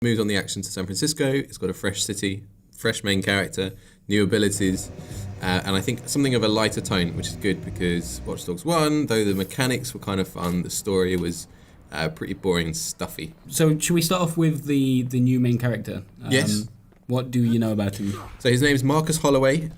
Moves on the action to San Francisco. It's got a fresh city, fresh main character, new abilities, and I think something of a lighter tone, which is good because Watch Dogs 1, though the mechanics were kind of fun, the story was pretty boring and stuffy. So should we start off with the new main character? Yes. What do you know about him? So his name is Marcus Holloway.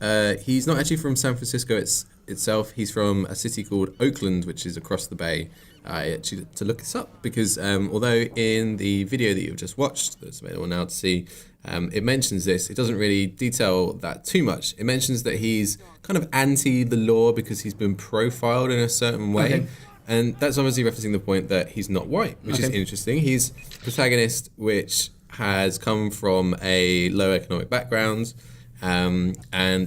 He's not actually from San Francisco itself. He's from a city called Oakland, which is across the bay. Actually, to look this up because although in the video that you've just watched, that's available now to see, it mentions this. It doesn't really detail that too much. It mentions that he's kind of anti the law because he's been profiled in a certain way. Okay. And that's obviously referencing the point that he's not white, which is interesting. He's a protagonist which has come from a low economic background and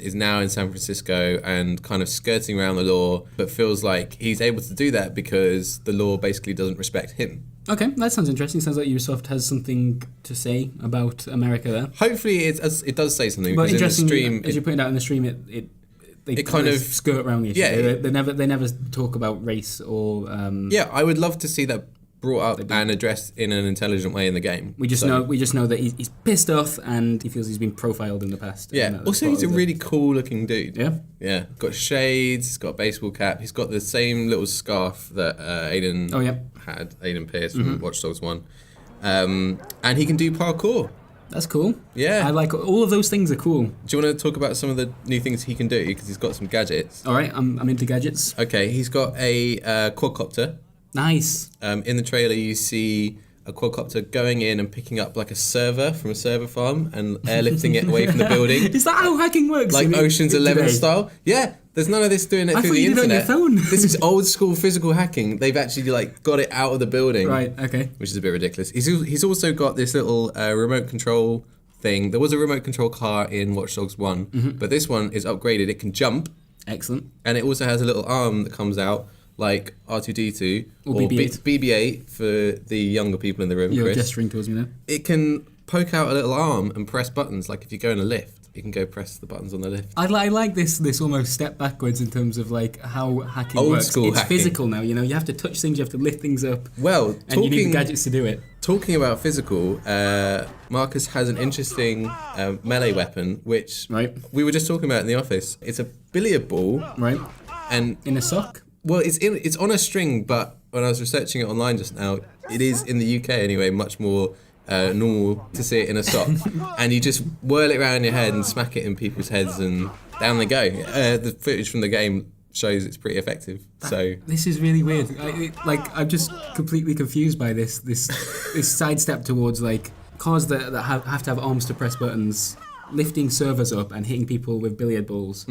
is now in San Francisco and kind of skirting around the law, but feels like he's able to do that because the law basically doesn't respect him. Okay, that sounds interesting. Sounds like Ubisoft has something to say about America there. Hopefully it does say something. But because in the interestingly, stream, as you pointed out in the stream, they kind of skirt around the issue. Yeah, they never talk about race or. Yeah, I would love to see that brought up and addressed in an intelligent way in the game. We just know that he's pissed off and he feels he's been profiled in the past. Yeah. Also, he's a really cool looking dude. Yeah. Yeah. Got shades. He's got a baseball cap. He's got the same little scarf that Aiden had. Aiden Pierce from Watch Dogs 1. And he can do parkour. That's cool. Yeah. I like all of those things are cool. Do you want to talk about some of the new things he can do? Because he's got some gadgets. All right, I'm into gadgets. Okay. He's got a quadcopter. Nice. In the trailer, you see a quadcopter going in and picking up like a server from a server farm and airlifting it away from the building. Is that how hacking works? Like Ocean's 11 style? Yeah. There's none of this doing it through the internet. I thought you did it on your phone. This is old school physical hacking. They've actually like got it out of the building. Right. Okay. Which is a bit ridiculous. He's also got this little remote control thing. There was a remote control car in Watch Dogs 1, but this one is upgraded. It can jump. Excellent. And it also has a little arm that comes out like R2-D2 or BB-8. BB-8 for the younger people in the room. You're Chris. gesturing towards me now. It can poke out a little arm and press buttons. Like if you go in a lift, you can go press the buttons on the lift. I like this almost step backwards in terms of like how hacking Old works. school it's hacking. physical now. You know, you have to touch things, you have to lift things up. Well, and you need the gadgets to do it. Talking about physical, Marcus has an interesting melee weapon, which we were just talking about in the office. It's a billiard ball, right? And in a sock. Well, it's on a string, but when I was researching it online just now, it is in the UK anyway much more normal to see it in a sock, and you just whirl it around your head and smack it in people's heads, and down they go. The footage from the game shows it's pretty effective. So this is really weird. I'm just completely confused by this sidestep towards like cars that have to have arms to press buttons, lifting servers up and hitting people with billiard balls.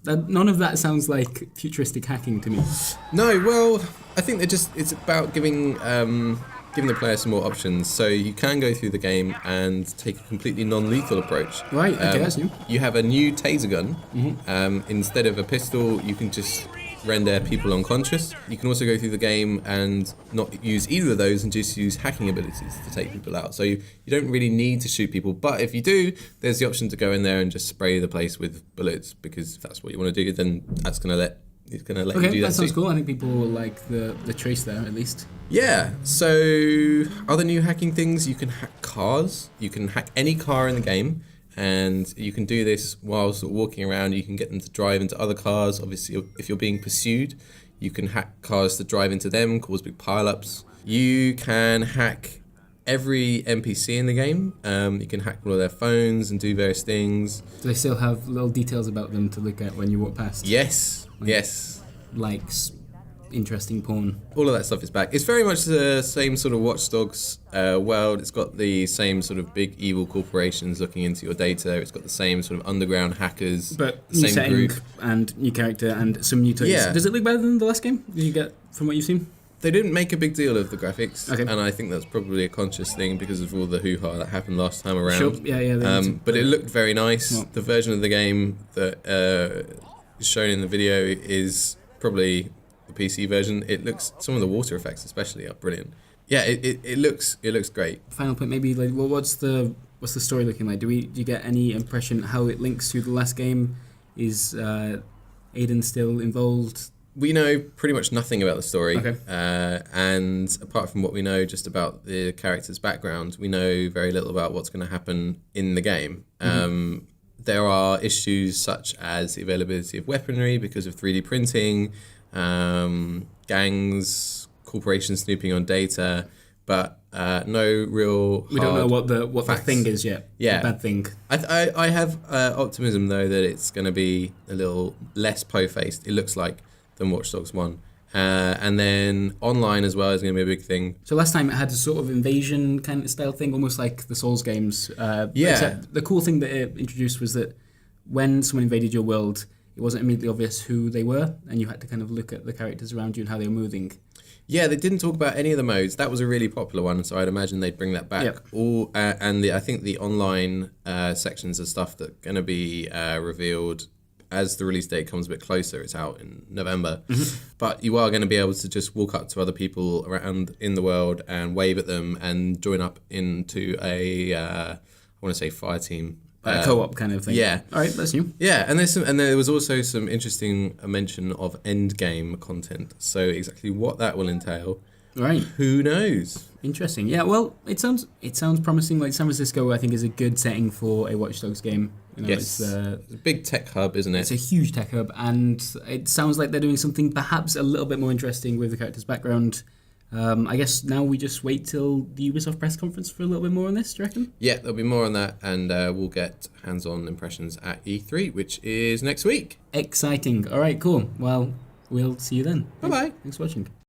None of that sounds like futuristic hacking to me. No, well, I think it's about giving the player some more options. So you can go through the game and take a completely non-lethal approach. Right, okay, that's new. You have a new taser gun. Instead of a pistol, you can just render people unconscious. You can also go through the game and not use either of those and just use hacking abilities to take people out. So you don't really need to shoot people, but if you do, there's the option to go in there and just spray the place with bullets, because if that's what you want to do, then it's going to let you do that. Okay, that sounds cool. I think people will like the trace there at least. Yeah, so other new hacking things, you can hack cars. You can hack any car in the game. And you can do this while sort of walking around. You can get them to drive into other cars. Obviously, if you're being pursued, you can hack cars to drive into them, cause big pile-ups. You can hack every NPC in the game. You can hack all of their phones and do various things. Do they still have little details about them to look at when you walk past? Yes, yes. Likes, interesting porn. All of that stuff is back. It's very much the same sort of Watch Dogs world. It's got the same sort of big evil corporations looking into your data. It's got the same sort of underground hackers. But the new same setting group. and new character and some new toys. Yeah. Does it look better than the last game? Did you get from what you've seen? They didn't make a big deal of the graphics, okay. And I think that's probably a conscious thing because of all the hoo-ha that happened last time around. Sure. Yeah. But it looked very nice. The version of the game that is shown in the video is probably the PC version. It looks, some of the water effects especially are brilliant. Yeah, it looks great. Final point, maybe like, well, what's the story looking like? Do you get any impression how it links to the last game? Is Aiden still involved We know pretty much nothing about the story. Okay. And apart from what we know just about the character's background, we know very little about what's going to happen in the game. There are issues such as the availability of weaponry because of 3D printing, gangs, corporations snooping on data, but no real We don't know what the facts. thing is yet. Yeah. The bad thing. I have optimism, though, that it's going to be a little less po-faced, it looks like, than Watch Dogs 1. And then online as well is going to be a big thing. So last time it had a sort of invasion kind of style thing, almost like the Souls games. Yeah. Except the cool thing that it introduced was that when someone invaded your world, it wasn't immediately obvious who they were, and you had to kind of look at the characters around you and how they were moving. Yeah, they didn't talk about any of the modes. That was a really popular one, so I'd imagine they'd bring that back. Yep. I think the online sections of stuff that are going to be revealed as the release date comes a bit closer. It's out in November. But you are going to be able to just walk up to other people around in the world and wave at them and join up into a, I want to say fire team. A co-op kind of thing. Yeah. All right, that's new. Yeah, and there was also some interesting mention of end game content. So exactly what that will entail, All right. who knows? Interesting. Yeah, well, it sounds promising. Like San Francisco, I think, is a good setting for a Watch Dogs game. You know, Yes, it's a big tech hub, isn't it? It's a huge tech hub, and it sounds like they're doing something perhaps a little bit more interesting with the character's background. I guess now we just wait till the Ubisoft press conference for a little bit more on this, do you reckon? Yeah, there'll be more on that, and we'll get hands-on impressions at E3, which is next week. Exciting. All right, cool. Well, we'll see you then. Bye-bye. Thanks for watching.